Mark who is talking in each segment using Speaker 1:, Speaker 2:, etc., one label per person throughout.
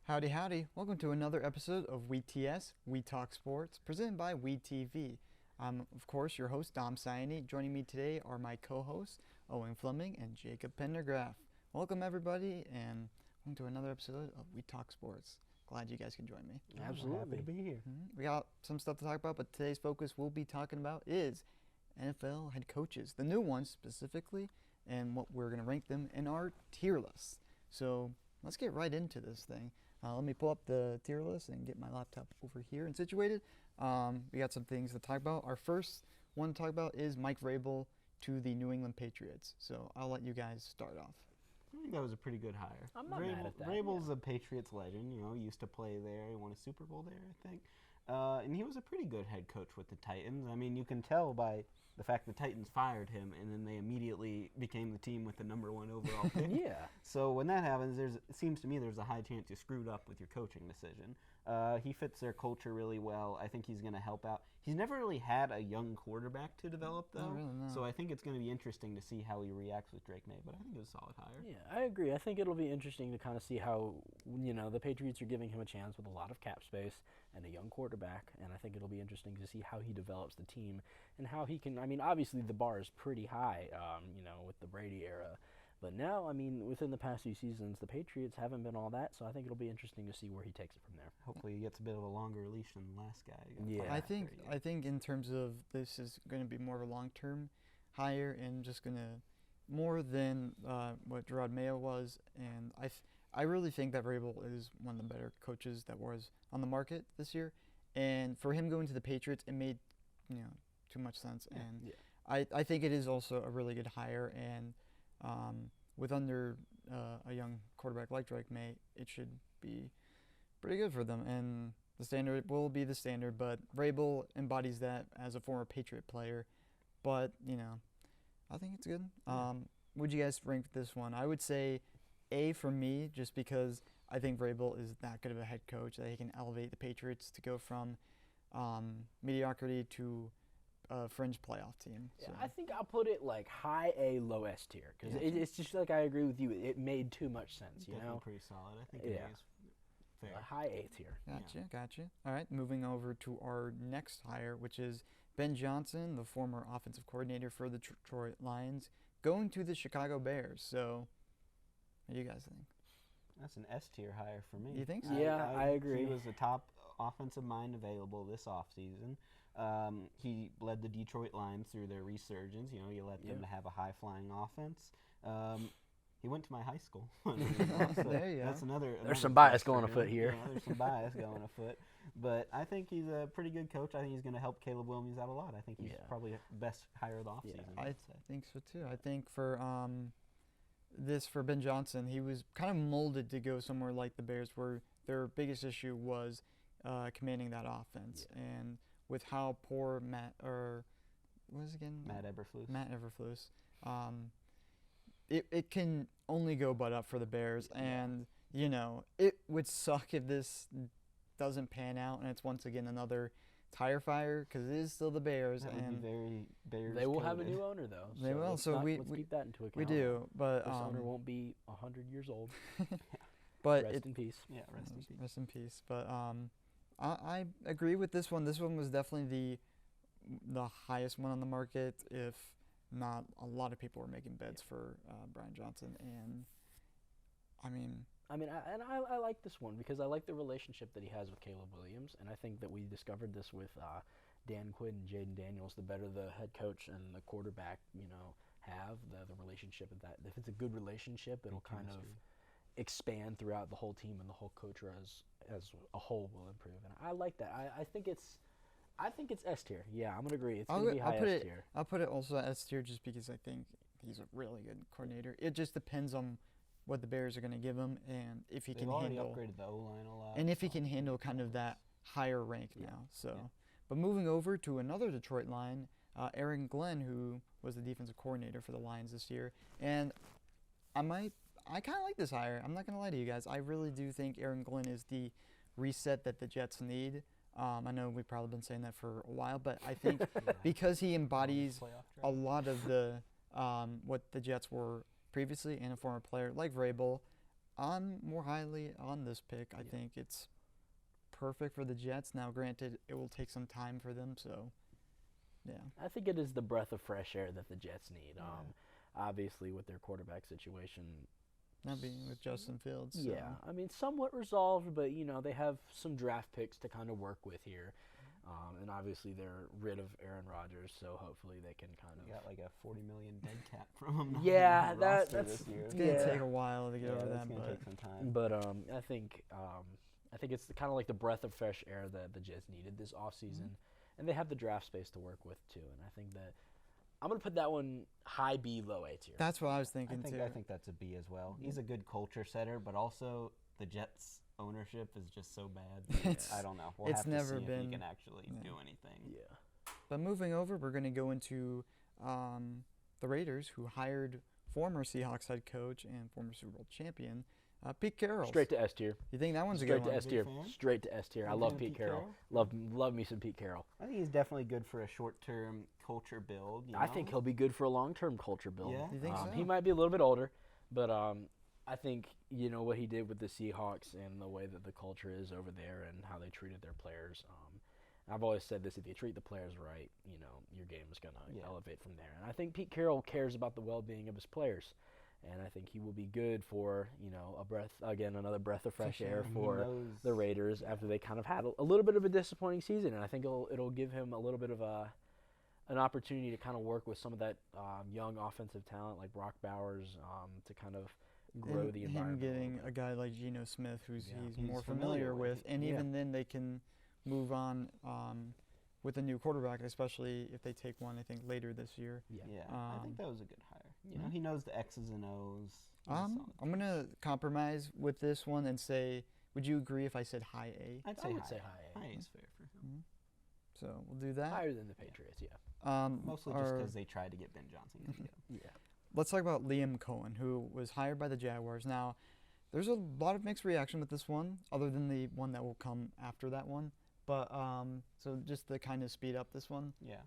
Speaker 1: Howdy, howdy. Welcome to another episode of WeTS, We Talk Sports, presented by WeTV. I'm, of course, your host, Dom Siani. Joining me today are my co-hosts, Owen Fleming and Jacob Pendergraph. Welcome, everybody, and welcome to another episode of We Talk Sports. Glad you guys can join me.
Speaker 2: Absolutely.
Speaker 3: Happy to be here.
Speaker 1: We got some stuff to talk about, but today's focus we'll be talking about is NFL head coaches, the new ones specifically, and what we're going to rank them in our tier list. So let's get right into this thing. Let me pull up the tier list and get my laptop over here and situated. We got some things to talk about. Our first one to talk about is Mike Vrabel to the New England Patriots. So I'll let you guys start off.
Speaker 3: I think that was a pretty good hire.
Speaker 2: I'm not mad at that,
Speaker 3: Vrabel's
Speaker 2: yeah.
Speaker 3: a Patriots legend. You know, he used to play there. He won a Super Bowl there, I think. And he was a pretty good head coach with the Titans. I mean, you can tell by the fact the Titans fired him, and then they immediately became the team with the number one overall pick.
Speaker 2: Yeah.
Speaker 3: So when that happens, it seems to me there's a high chance you screwed up with your coaching decision. He fits their culture really well. I think he's going to help out. He's never really had a young quarterback to develop, though.
Speaker 1: Not really, no.
Speaker 3: So I think it's going to be interesting to see how he reacts with Drake May. But I think it was a solid hire.
Speaker 2: Yeah, I agree. I think it'll be interesting to kind of see how, the Patriots are giving him a chance with a lot of cap space and a young quarterback, and I think it'll be interesting to see how he develops the team and how he can, obviously the bar is pretty high, with the Brady era. But now, within the past few seasons, the Patriots haven't been all that, so I think it'll be interesting to see where he takes it from there.
Speaker 3: Hopefully he gets a bit of a longer leash than the last guy.
Speaker 2: Yeah.
Speaker 1: I think in terms of this is going to be more of a long-term hire and just going to more than what Gerard Mayo was, and I really think that Vrabel is one of the better coaches that was on the market this year, and for him going to the Patriots, it made too much sense, and
Speaker 2: Yeah.
Speaker 1: I think it is also a really good hire, and with under a young quarterback like Drake May, it should be pretty good for them, and the standard will be the standard, but Vrabel embodies that as a former Patriot player, but I think it's good. Would you guys rank this one? I would say A for me, just because I think Vrabel is that good of a head coach that he can elevate the Patriots to go from mediocrity to a fringe playoff team.
Speaker 2: Yeah,
Speaker 1: So.
Speaker 2: I think I'll put it like high A, low S tier, because
Speaker 1: Yeah.
Speaker 2: it's just like I agree with you. It made too much sense,
Speaker 3: Definitely pretty solid. I think
Speaker 2: Yeah.
Speaker 3: it is fair.
Speaker 2: A high A tier.
Speaker 1: Gotcha. All right, moving over to our next hire, which is Ben Johnson, the former offensive coordinator for the Detroit Lions, going to the Chicago Bears. So, what do you guys think?
Speaker 3: That's an S tier hire for me.
Speaker 1: You think so?
Speaker 2: Yeah, I agree.
Speaker 3: He was the top offensive mind available this offseason. He led the Detroit Lions through their resurgence. You let them to have a high-flying offense. He went to my high school. So
Speaker 1: There you go.
Speaker 3: that's another.
Speaker 2: There's some
Speaker 3: plus
Speaker 2: bias
Speaker 3: for
Speaker 2: going
Speaker 3: him.
Speaker 2: afoot here.
Speaker 3: Yeah, there's some bias going afoot. But I think he's a pretty good coach. I think he's going to help Caleb Williams out a lot. I think he's probably the best hire of the offseason.
Speaker 1: I think so too. I think for for Ben Johnson, he was kind of molded to go somewhere like the Bears, where their biggest issue was commanding that offense, and with how poor Matt Eberflus. It can only go but up for the Bears, and it would suck if this doesn't pan out, and it's once again another tire fire, because it is still the Bears,
Speaker 3: That would
Speaker 1: and
Speaker 3: be very Bears.
Speaker 2: They will have a
Speaker 3: coded.
Speaker 2: new owner, though.
Speaker 1: They will,
Speaker 2: Let's
Speaker 1: so we
Speaker 2: keep that into account.
Speaker 1: we do, but
Speaker 2: This owner won't be 100 years old.
Speaker 1: but
Speaker 2: Rest in peace.
Speaker 3: Yeah, rest in peace.
Speaker 1: Rest in peace. But I agree with this one. This one was definitely the highest one on the market, if not a lot of people were making bids for Brian Johnson, and
Speaker 2: I like this one because I like the relationship that he has with Caleb Williams, and I think that we discovered this with Dan Quinn and Jaden Daniels. The better the head coach and the quarterback, have the relationship of that. If it's a good relationship, it'll kind of expand throughout the whole team, and the whole coach as a whole will improve. And I like that. I think it's S tier. Yeah, I'm gonna agree. It's gonna be high S tier.
Speaker 1: I'll put it also S tier just because I think he's a really good coordinator. It just depends on what the Bears are going to give him, and if he
Speaker 3: They've
Speaker 1: can
Speaker 3: already
Speaker 1: handle,
Speaker 3: upgraded the O-line a lot.
Speaker 1: and if he can handle kind of that higher rank now. So, but moving over to another Detroit line, Aaron Glenn, who was the defensive coordinator for the Lions this year, and I kind of like this hire. I'm not going to lie to you guys. I really do think Aaron Glenn is the reset that the Jets need. I know we've probably been saying that for a while, but I think because he embodies a lot of the what the Jets were previously, and a former player like Vrabel, I'm more highly on this pick. I think it's perfect for the Jets. Now, granted, it will take some time for them, so yeah.
Speaker 2: I think it is the breath of fresh air that the Jets need.
Speaker 3: Yeah.
Speaker 2: Obviously, with their quarterback situation.
Speaker 1: Not being with Justin Fields. So.
Speaker 2: Yeah, I mean, somewhat resolved, but, they have some draft picks to kind of work with here. And obviously, they're rid of Aaron Rodgers, so hopefully they can kind of.
Speaker 3: You got like a $40 million dead cap from him.
Speaker 2: Yeah,
Speaker 3: on the roster
Speaker 2: that's
Speaker 3: this year.
Speaker 1: It's gonna
Speaker 2: Yeah.
Speaker 1: take a while to get over
Speaker 3: that's
Speaker 1: that,
Speaker 3: gonna
Speaker 1: but
Speaker 3: take some time.
Speaker 2: But I think it's kind of like the breath of fresh air that the Jets needed this offseason. And they have the draft space to work with, too. And I think that I'm going to put that one high B, low A tier.
Speaker 1: that's what I was thinking too.
Speaker 3: I think that's a B as well. He's a good culture setter, but also the Jets ownership is just so bad.
Speaker 1: It's-
Speaker 3: I don't know. We'll
Speaker 1: it's
Speaker 3: have to
Speaker 1: never
Speaker 3: see if
Speaker 1: been-
Speaker 3: he can actually
Speaker 1: yeah.
Speaker 3: do anything.
Speaker 2: Yeah.
Speaker 1: But moving over, we're going to go into the Raiders, who hired former Seahawks head coach and former Super Bowl champion Pete Carroll.
Speaker 2: Straight to S tier.
Speaker 1: You think that one's a
Speaker 2: Straight
Speaker 1: good
Speaker 2: to
Speaker 1: one?
Speaker 2: S tier.
Speaker 3: Big fan?
Speaker 2: Straight to S tier. I
Speaker 3: Big
Speaker 2: love
Speaker 3: fan of
Speaker 2: Pete
Speaker 3: Pete
Speaker 2: Carroll.
Speaker 3: Carroll?
Speaker 2: Love me some Pete Carroll.
Speaker 3: I think he's definitely good for a short-term culture build.
Speaker 2: I think he'll be good for a long-term culture build.
Speaker 3: Yeah?
Speaker 1: You think so?
Speaker 2: He might be a little bit older, but I think what he did with the Seahawks and the way that the culture is over there and how they treated their players. I've always said this: if you treat the players right, your game is gonna elevate from there. And I think Pete Carroll cares about the well-being of his players, and I think he will be good for another breath of fresh air
Speaker 3: And he
Speaker 2: for
Speaker 3: knows-
Speaker 2: the Raiders after they kind of had a little bit of a disappointing season. And I think it'll give him a little bit of an opportunity to kind of work with some of that young offensive talent like Brock Bowers to kind of grow
Speaker 1: And
Speaker 2: the
Speaker 1: him
Speaker 2: environment.
Speaker 1: getting a guy like Geno Smith, who's
Speaker 3: Yeah.
Speaker 1: he's
Speaker 3: He's
Speaker 1: more
Speaker 3: familiar
Speaker 1: familiar with,
Speaker 3: with.
Speaker 1: and
Speaker 2: Yeah.
Speaker 1: even then they can move on with a new quarterback, especially if they take one. I think later this year.
Speaker 3: Yeah, I
Speaker 1: Um,
Speaker 3: think that was a good hire.
Speaker 2: yeah.
Speaker 3: He knows the X's and O's. He's a solid
Speaker 1: I'm gonna compromise with this one and say, would you agree if I said high A?
Speaker 3: I'd
Speaker 2: I
Speaker 3: say
Speaker 2: would
Speaker 3: high.
Speaker 2: say high A.
Speaker 3: High is fair for him.
Speaker 1: So we'll do that.
Speaker 2: Higher than the Patriots, yeah.
Speaker 3: Mostly just because they tried to get Ben Johnson.
Speaker 2: Yeah.
Speaker 1: Let's talk about Liam Cohen, who was hired by the Jaguars. Now, there's a lot of mixed reaction with this one, other than the one that will come after that one. But so just to kind of speed up this one,
Speaker 3: Yeah.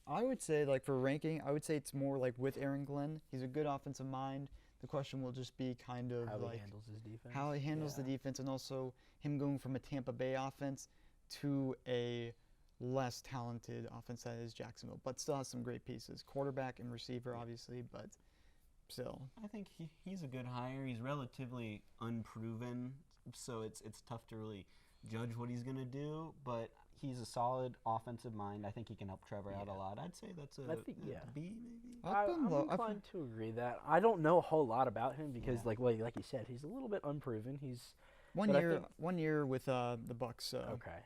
Speaker 1: I would say, like, for ranking, I would say it's more like with Aaron Glenn. He's a good offensive mind. The question will just be kind of
Speaker 2: How
Speaker 1: like
Speaker 2: he handles his defense.
Speaker 1: how he handles the
Speaker 3: Yeah.
Speaker 1: defense, and also him going from a Tampa Bay offense to a less talented offense that is Jacksonville, but still has some great pieces, quarterback and receiver, obviously, but still.
Speaker 3: I think he's a good hire. He's relatively unproven, so it's tough to really judge what he's going to do, but he's a solid offensive mind. I think he can help Trevor out a
Speaker 2: Yeah.
Speaker 3: lot. I'd say that's
Speaker 2: I think,
Speaker 3: a
Speaker 2: yeah.
Speaker 3: B maybe.
Speaker 2: I'm inclined to agree that I don't know a whole lot about him because,
Speaker 3: Yeah.
Speaker 2: like you said, he's a little bit unproven. He's
Speaker 1: One
Speaker 2: But I
Speaker 1: year,
Speaker 2: think-
Speaker 1: 1 year with the Bucks. So
Speaker 2: okay.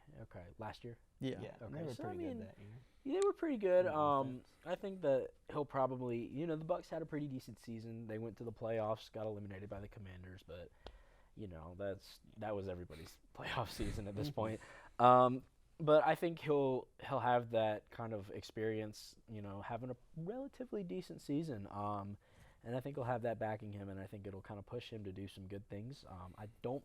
Speaker 2: Last year,
Speaker 1: yeah.
Speaker 3: Yeah,
Speaker 2: Okay,
Speaker 3: they were
Speaker 2: so I
Speaker 3: pretty
Speaker 2: mean,
Speaker 3: good that year.
Speaker 2: they were pretty good.
Speaker 3: On offense.
Speaker 2: I think that he'll probably, the Bucks had a pretty decent season. They went to the playoffs, got eliminated by the Commanders, but that was everybody's playoff season at this point. But I think he'll have that kind of experience, having a relatively decent season. And I think he'll have that backing him, and I think it'll kind of push him to do some good things. I don't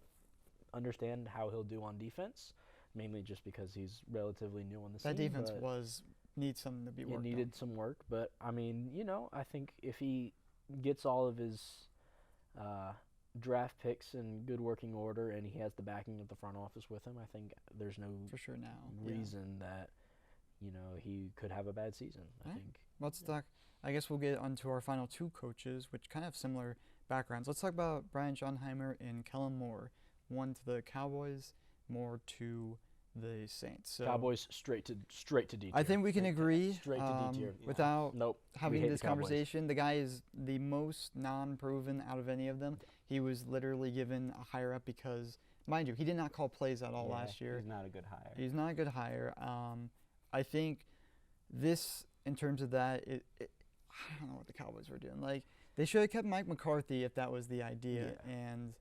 Speaker 2: understand how he'll do on defense, mainly just because he's relatively new on the scene.
Speaker 1: That defense
Speaker 2: but
Speaker 1: needs something to be
Speaker 2: it
Speaker 1: worked
Speaker 2: needed some work. But, I mean, I think if he gets all of his draft picks in good working order and he has the backing of the front office with him, I think there's no
Speaker 1: on for sure now. Yeah.
Speaker 2: reason that he could have a bad season. I
Speaker 1: Alright.
Speaker 2: think.
Speaker 1: Let's talk. I guess we'll get onto our final two coaches, which kind of have similar backgrounds. Let's talk about Brian Schottenheimer and Kellen Moore. One to the Cowboys, more to the Saints. So
Speaker 2: Cowboys straight to D tier.
Speaker 1: I think we can agree.
Speaker 2: Straight to D tier.
Speaker 1: Without
Speaker 2: Nope. we
Speaker 1: having
Speaker 2: hate
Speaker 1: this
Speaker 2: the Cowboys.
Speaker 1: conversation, the guy is the most non-proven out of any of them. He was literally given a higher up because, mind you, he did not call plays at all
Speaker 3: Yeah,
Speaker 1: last year.
Speaker 3: He's not a good hire.
Speaker 1: He's not a good hire. I think this, in terms of that, I don't know what the Cowboys were doing. Like, they should have kept Mike McCarthy if that was the idea, and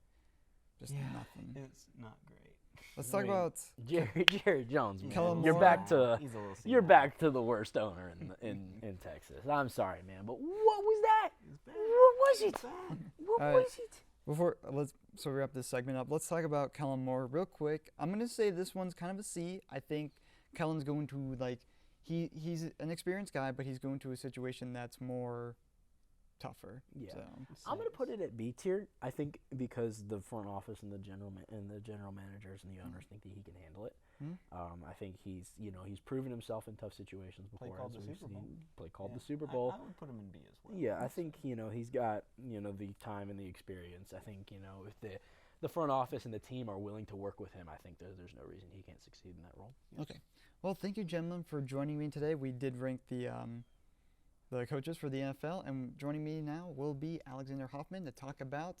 Speaker 1: just nothing.
Speaker 3: It's not great.
Speaker 1: Let's talk about
Speaker 2: Jerry Jones, man.
Speaker 1: Kellen
Speaker 2: You're
Speaker 1: Moore.
Speaker 2: back to
Speaker 3: He's a little
Speaker 2: you're
Speaker 3: senile.
Speaker 2: back to the worst owner in Texas. I'm sorry, man, but what was that?
Speaker 3: He's bad.
Speaker 2: What was
Speaker 3: He's
Speaker 2: it?
Speaker 3: bad.
Speaker 2: What
Speaker 1: All right.
Speaker 2: was it?
Speaker 1: before let's wrap this segment up. Let's talk about Kellen Moore real quick. I'm gonna say this one's kind of a C. I think Kellen's going to he's an experienced guy, but he's going to a situation that's more tougher.
Speaker 2: Yeah.
Speaker 1: So.
Speaker 2: I'm gonna put it at B tier. I think because the front office and the general managers and the owners think that he can handle it. I think he's proven himself in tough situations before.
Speaker 3: Play called the Super Bowl.
Speaker 2: Play called
Speaker 3: Yeah.
Speaker 2: the Super Bowl.
Speaker 3: I would put him in B as well.
Speaker 2: Yeah, I think he's got the time and the experience. I think if the front office and the team are willing to work with him, I think there's no reason he can't succeed in that role.
Speaker 1: Okay. Well, thank you, gentlemen, for joining me today. We did rank the coaches for the NFL, and joining me now will be Alexander Hoffman to talk about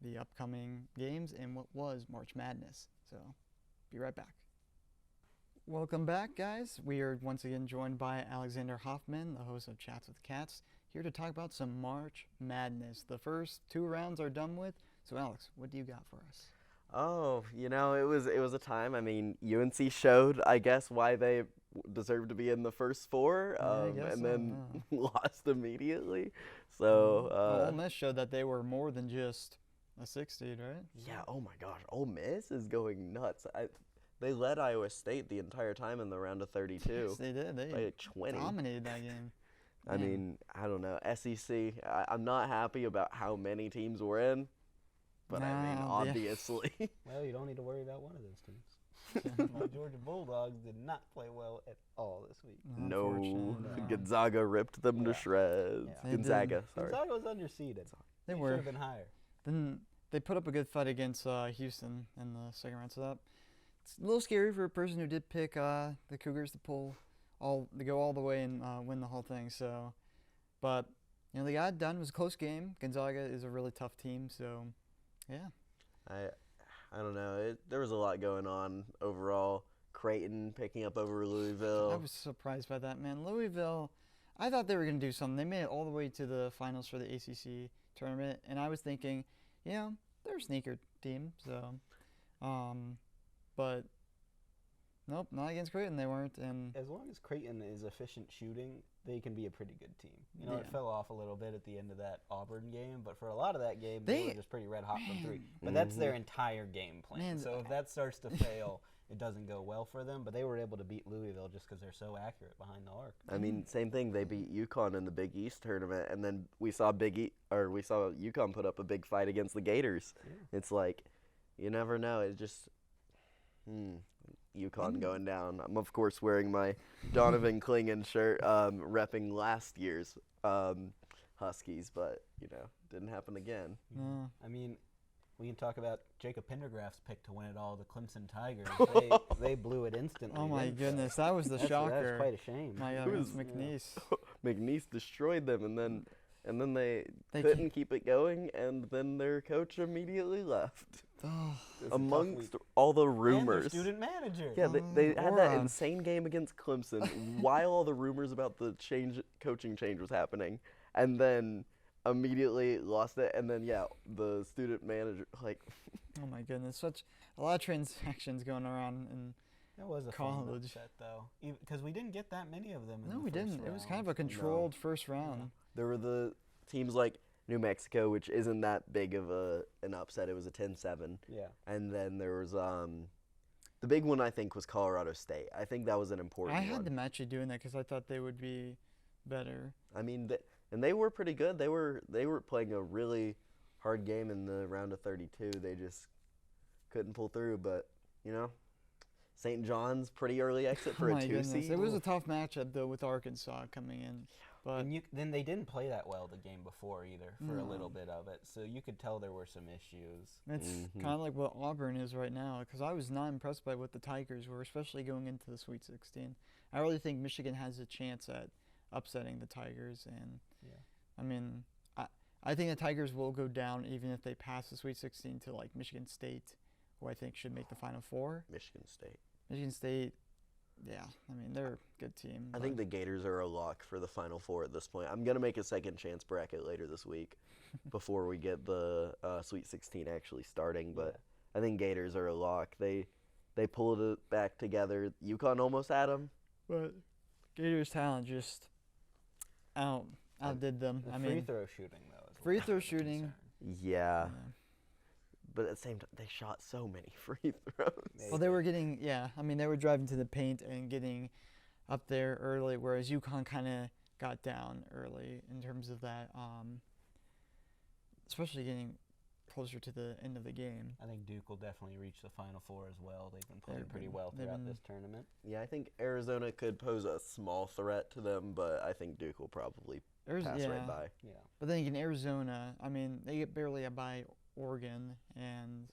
Speaker 1: the upcoming games and what was March Madness. So, be right back. Welcome back, guys. We are once again joined by Alexander Hoffman, the host of Chats with Cats, here to talk about some March Madness. The first 2 rounds are done with. So, Alex, what do you got for us?
Speaker 4: Oh, it was a time. I mean, UNC showed, I guess, why they deserved to be in the first 4, and then lost immediately. So
Speaker 1: Ole Miss showed that they were more than just a 6 seed, right?
Speaker 4: Yeah. Oh my gosh, Ole Miss is going nuts. They led Iowa State the entire time in the round of 32.
Speaker 1: Yes, they did. They
Speaker 4: by 20.
Speaker 1: dominated that game.
Speaker 4: I mean, I don't know. SEC. I'm not happy about how many teams were in, but I mean, obviously.
Speaker 3: Well, you don't need to worry about one of those teams. My Georgia Bulldogs did not play well at all this week.
Speaker 4: No, Gonzaga ripped them to shreds.
Speaker 3: Yeah.
Speaker 4: Gonzaga, sorry.
Speaker 3: Gonzaga was underseeded.
Speaker 1: They
Speaker 3: should
Speaker 1: were.
Speaker 3: have been higher.
Speaker 1: Then they put up a good fight against Houston in the second round. So it's a little scary for a person who did pick the Cougars to go all the way and win the whole thing. So, but they got it done. It was a close game. Gonzaga is a really tough team. So, yeah.
Speaker 4: I don't know. There was a lot going on overall. Creighton picking up over Louisville.
Speaker 1: I was surprised by that, man. Louisville, I thought they were going to do something. They made it all the way to the finals for the ACC tournament, and I was thinking, they're a sneaker team. So, but nope, not against Creighton. They weren't. And
Speaker 3: as long as Creighton is efficient shooting, they can be a pretty good team. It
Speaker 1: Yeah.
Speaker 3: fell off a little bit at the end of that Auburn game, but for a lot of that game, they were just pretty red hot from 3. But that's their entire game plan.
Speaker 1: Man,
Speaker 3: So if that starts to fail, it doesn't go well for them. But they were able to beat Louisville just because they're so accurate behind the arc.
Speaker 4: I mean, same thing. They beat UConn in the Big East tournament, and then we saw UConn put up a big fight against the Gators.
Speaker 3: Yeah.
Speaker 4: It's like, you never know. It just UConn going down. I'm of course wearing my Donovan Clingan shirt, repping last year's Huskies, but didn't happen again.
Speaker 1: no.
Speaker 3: I mean, we can talk about Jacob Pendergraft's pick to win it all, the Clemson Tigers. They blew it instantly.
Speaker 1: Oh my
Speaker 3: didn't they?
Speaker 1: goodness, that was the shocker.
Speaker 3: That was quite a shame.
Speaker 1: My God,
Speaker 4: Who
Speaker 1: it was
Speaker 4: is-
Speaker 1: McNeese.
Speaker 4: McNeese destroyed them, and then they
Speaker 1: They
Speaker 4: couldn't keep it going, and then their coach immediately left.
Speaker 1: Oh,
Speaker 3: It was a tough
Speaker 4: Amongst
Speaker 3: week.
Speaker 4: all the
Speaker 3: And their
Speaker 4: rumors.
Speaker 3: student manager.
Speaker 4: Yeah, they had that
Speaker 1: moron.
Speaker 4: insane game against Clemson while all the rumors about the coaching change was happening, and then immediately lost it, and then the student manager
Speaker 1: oh my goodness, such a lot of transactions going around, and
Speaker 3: That was a fun
Speaker 1: college.
Speaker 3: upset, though, because we didn't get that many of them. In
Speaker 1: no,
Speaker 3: the
Speaker 1: we
Speaker 3: first
Speaker 1: didn't. It was kind of
Speaker 3: round.
Speaker 1: a controlled first round.
Speaker 4: there were the teams like New Mexico, which isn't that big of an upset. It was a 10-7,
Speaker 3: Yeah.
Speaker 4: and then there was the big one I think was Colorado State. I think that was an important
Speaker 1: I
Speaker 4: one.
Speaker 1: had them actually doing that because I thought they would be better.
Speaker 4: I mean, and they were pretty good. They were playing a really hard game in the round of 32. They just couldn't pull through. But St. John's pretty early exit for
Speaker 1: Oh
Speaker 4: a
Speaker 1: my
Speaker 4: 2
Speaker 1: goodness,
Speaker 4: seed.
Speaker 1: it was a tough matchup though with Arkansas coming in, but
Speaker 3: And then they didn't play that well the game before either for a
Speaker 1: No.
Speaker 3: little bit of it. So you could tell there were some issues.
Speaker 1: it's
Speaker 4: Mhm.
Speaker 1: kind of like what Auburn is right now. Because I was not impressed by what the Tigers were, especially going into the Sweet 16. I really think Michigan has a chance at upsetting the Tigers, and
Speaker 3: Yeah.
Speaker 1: I mean, I think the Tigers will go down even if they pass the Sweet 16 to like Michigan State, who I think should make the Final Four.
Speaker 4: Michigan State.
Speaker 1: Michigan State, yeah, I mean they're a good team.
Speaker 4: I think the Gators are a lock for the Final Four at this point. I'm gonna make a second chance bracket later this week, before we get the Sweet 16 actually starting. But I think Gators are a lock. They pulled it back together. UConn almost had them.
Speaker 1: but Gators' talent just outdid them.
Speaker 3: The
Speaker 1: I
Speaker 3: free
Speaker 1: mean,
Speaker 3: throw shooting, though. Is
Speaker 1: free
Speaker 3: what
Speaker 1: throw
Speaker 3: was a
Speaker 1: shooting.
Speaker 3: concern.
Speaker 4: Yeah.
Speaker 1: yeah.
Speaker 4: But at the same time, they shot so many free throws.
Speaker 1: Well, they were getting, I mean, they were driving to the paint and getting up there early, whereas UConn kind of got down early in terms of that especially getting closer to the end of the game.
Speaker 3: I think Duke will definitely reach the Final Four as well. They've been playing
Speaker 1: They've
Speaker 3: pretty
Speaker 1: been-
Speaker 3: well
Speaker 1: they've
Speaker 3: throughout
Speaker 1: been-
Speaker 3: this tournament.
Speaker 4: Yeah, I think Arizona could pose a small threat to them, but I think Duke will probably pass right by.
Speaker 3: Yeah.
Speaker 1: But then again, Arizona, I mean, they get barely by Oregon, and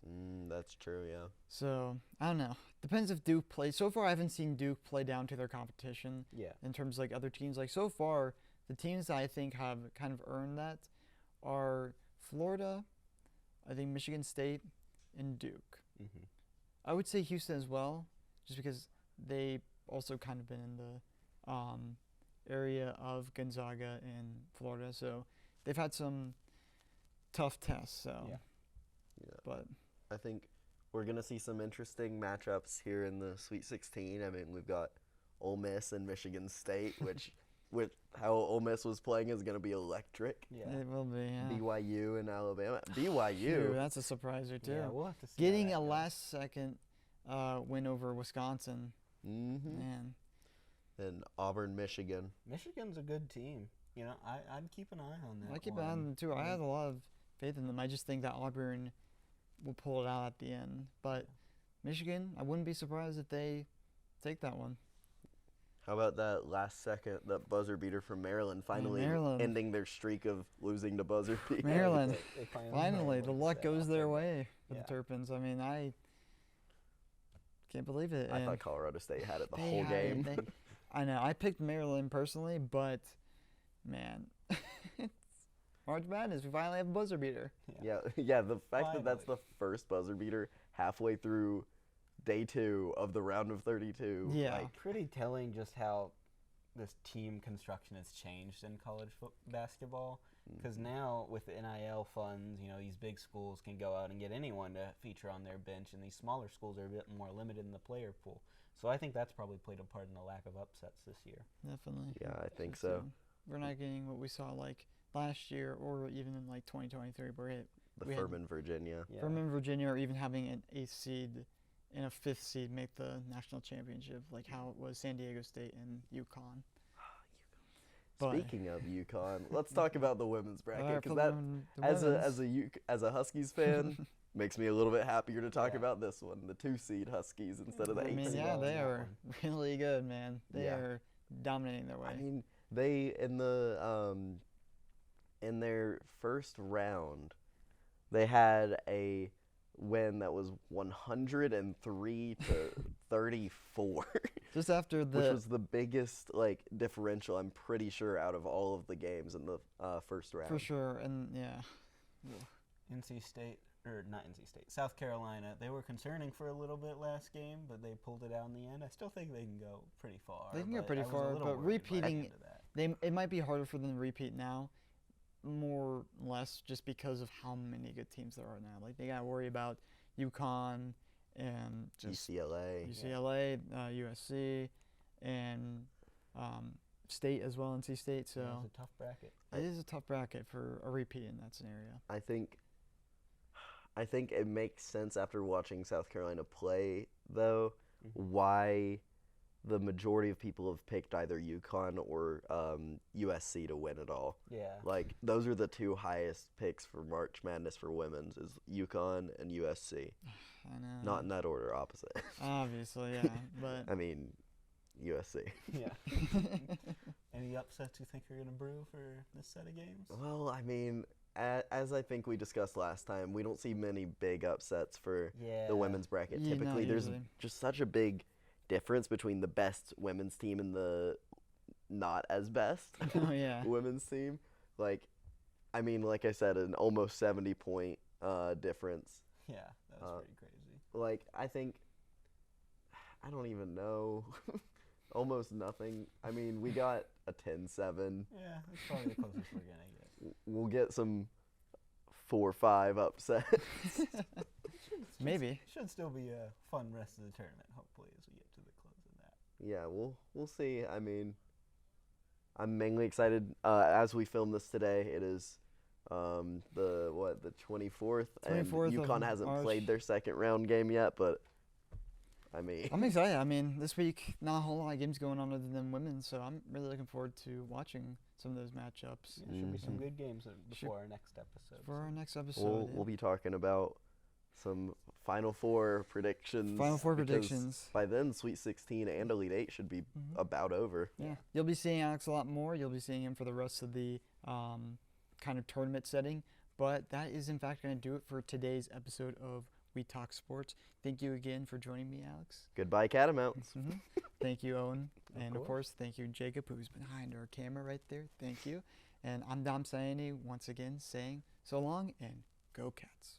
Speaker 4: That's true, yeah.
Speaker 1: so I don't know. Depends if Duke plays. So far, I haven't seen Duke play down to their competition
Speaker 3: Yeah.
Speaker 1: in terms of like other teams. Like so far, the teams that I think have kind of earned that are Florida, I think Michigan State, and Duke.
Speaker 3: Mm-hmm.
Speaker 1: I would say Houston as well, just because they also kind of been in the area of Gonzaga and Florida, so they've had some tough tests. So,
Speaker 3: Yeah.
Speaker 4: Yeah.
Speaker 1: but
Speaker 4: I think we're going to see some interesting matchups here in the Sweet 16. I mean, we've got Ole Miss and Michigan State, which with how Ole Miss was playing is going to be electric.
Speaker 3: Yeah.
Speaker 1: it will be. Yeah.
Speaker 4: BYU and Alabama.
Speaker 1: Phew,
Speaker 4: BYU.
Speaker 1: that's a surpriser too.
Speaker 3: Yeah, we'll have to see. how
Speaker 1: Getting
Speaker 3: that
Speaker 1: a
Speaker 3: goes.
Speaker 1: last-second win over Wisconsin,
Speaker 4: Mm-hmm.
Speaker 1: man.
Speaker 4: And Auburn, Michigan.
Speaker 3: Michigan's a good team. You know, I'd keep an eye on that.
Speaker 1: I keep an
Speaker 3: one.
Speaker 1: eye on them too. I
Speaker 3: Yeah.
Speaker 1: have a lot of faith in them. I just think that Auburn will pull it out at the end. But Michigan, I wouldn't be surprised if they take that one.
Speaker 4: How about that last second, that buzzer beater from Maryland, finally
Speaker 1: Maryland.
Speaker 4: ending their streak of losing to buzzer beaters.
Speaker 1: Maryland.
Speaker 3: They
Speaker 1: Finally, the luck goes their
Speaker 3: way.
Speaker 1: way for
Speaker 3: Yeah.
Speaker 1: the Terrapins. I mean, I can't believe it.
Speaker 4: I
Speaker 1: And
Speaker 4: thought Colorado State had it the
Speaker 1: they
Speaker 4: whole
Speaker 1: had it.
Speaker 4: game.
Speaker 1: I know. I picked Maryland personally, but man, it's March Madness. We finally have a buzzer beater.
Speaker 4: Yeah, yeah. The fact that that's the
Speaker 3: Finally.
Speaker 4: first buzzer beater halfway through day 2 of the round of 32.
Speaker 1: Yeah.
Speaker 4: like,
Speaker 3: Pretty telling just how this team construction has changed in college basketball. Because now with the NIL funds, you know, these big schools can go out and get anyone to feature on their bench, and these smaller schools are a bit more limited in the player pool. So I think that's probably played a part in the lack of upsets this year.
Speaker 1: Definitely.
Speaker 4: Yeah, I think so.
Speaker 1: We're not getting what we saw like last year, or even in like 2023, where
Speaker 4: The
Speaker 1: we had
Speaker 4: Furman, Virginia.
Speaker 3: Yeah.
Speaker 1: Furman, Virginia, or even having an 8th seed and a 5th seed make the national championship, like how it was San Diego State and UConn. But-
Speaker 4: Speaking of UConn, let's talk about the women's bracket
Speaker 1: Alright,
Speaker 4: because
Speaker 1: for
Speaker 4: that,
Speaker 1: the women's.
Speaker 4: as a Huskies fan, makes me a little bit happier to talk
Speaker 3: Yeah.
Speaker 4: about this one, the 2 seed Huskies instead of the
Speaker 1: I
Speaker 4: 8
Speaker 1: mean,
Speaker 3: pretty
Speaker 4: seed.
Speaker 1: yeah,
Speaker 3: well in
Speaker 1: they
Speaker 3: that
Speaker 1: are really good, man. They
Speaker 4: Yeah.
Speaker 1: are dominating their way.
Speaker 4: I mean, they in the in their first round, they had a win that was 103 to 34,
Speaker 1: Just after
Speaker 4: which
Speaker 1: the
Speaker 4: was the biggest like differential I'm pretty sure out of all of the games in the first round.
Speaker 1: for sure, and yeah,
Speaker 3: NC State, or not NC State, South Carolina, they were concerning for a little bit last game, but they pulled it out in the end. I still think they can go pretty far.
Speaker 1: They can go
Speaker 3: but
Speaker 1: pretty
Speaker 3: I was a
Speaker 1: far,
Speaker 3: little
Speaker 1: but
Speaker 3: worried by the
Speaker 1: repeating
Speaker 3: end of that.
Speaker 1: it might be harder for them to repeat now, more or less just because of how many good teams there are now. Like they got to worry about UConn and just
Speaker 4: UCLA.
Speaker 1: UCLA, USC, and State as well, NC State. So
Speaker 3: Yeah, it's a tough bracket.
Speaker 1: it is a tough bracket for a repeat in that scenario.
Speaker 4: I think it makes sense after watching South Carolina play, though, why the majority of people have picked either UConn or USC to win it all.
Speaker 3: Yeah.
Speaker 4: Like, those are the 2 highest picks for March Madness for women's, is UConn and USC.
Speaker 1: I know.
Speaker 4: Not in that order, opposite.
Speaker 1: Obviously, yeah, but
Speaker 4: I mean, USC.
Speaker 3: Yeah. Any upsets you think are going to brew for this set of games?
Speaker 4: Well, I mean, as I think we discussed last time, we don't see many big upsets for
Speaker 3: Yeah.
Speaker 4: the women's bracket.
Speaker 1: Yeah, not
Speaker 4: Typically, there's
Speaker 1: usually.
Speaker 4: just such a big difference between the best women's team and the not as best
Speaker 1: oh yeah,
Speaker 4: women's team. Like, I mean, like I said, an almost 70-point difference.
Speaker 3: Yeah, that was pretty crazy.
Speaker 4: Like, I think, I don't even know, almost nothing. I mean, we got a 10-7.
Speaker 3: Yeah, that's probably the closest we're going to get.
Speaker 4: We'll get some 4-5 upsets.
Speaker 1: maybe.
Speaker 3: Should still be a fun rest of the tournament, hopefully, as we get to the close of that.
Speaker 4: Yeah, we'll see. I mean, I'm mainly excited as we film this today. It is the 24th, and
Speaker 1: 24th of
Speaker 4: UConn hasn't
Speaker 1: March.
Speaker 4: played their second round game yet, but I mean,
Speaker 1: I'm excited. I mean, this week, not a whole lot of games going on other than women, so I'm really looking forward to watching some of those matchups.
Speaker 3: Yeah, should be some
Speaker 4: Mhm.
Speaker 3: good games before our next episode.
Speaker 1: For our next episode,
Speaker 4: we'll be talking about some Final Four predictions.
Speaker 1: Final Four
Speaker 4: because
Speaker 1: predictions.
Speaker 4: By then, Sweet 16 and Elite 8 should be
Speaker 1: Mhm.
Speaker 4: about over.
Speaker 1: Yeah. You'll be seeing Alex a lot more. You'll be seeing him for the rest of the kind of tournament setting. But that is, in fact, going to do it for today's episode of We Talk Sports. Thank you again for joining me, Alex.
Speaker 4: Goodbye, Catamounts.
Speaker 1: Thank you, Owen. And, of
Speaker 3: course.
Speaker 1: course, thank you, Jacob, who's behind our camera right there. Thank you. And I'm Dom Sayani, once again, saying so long and go Cats.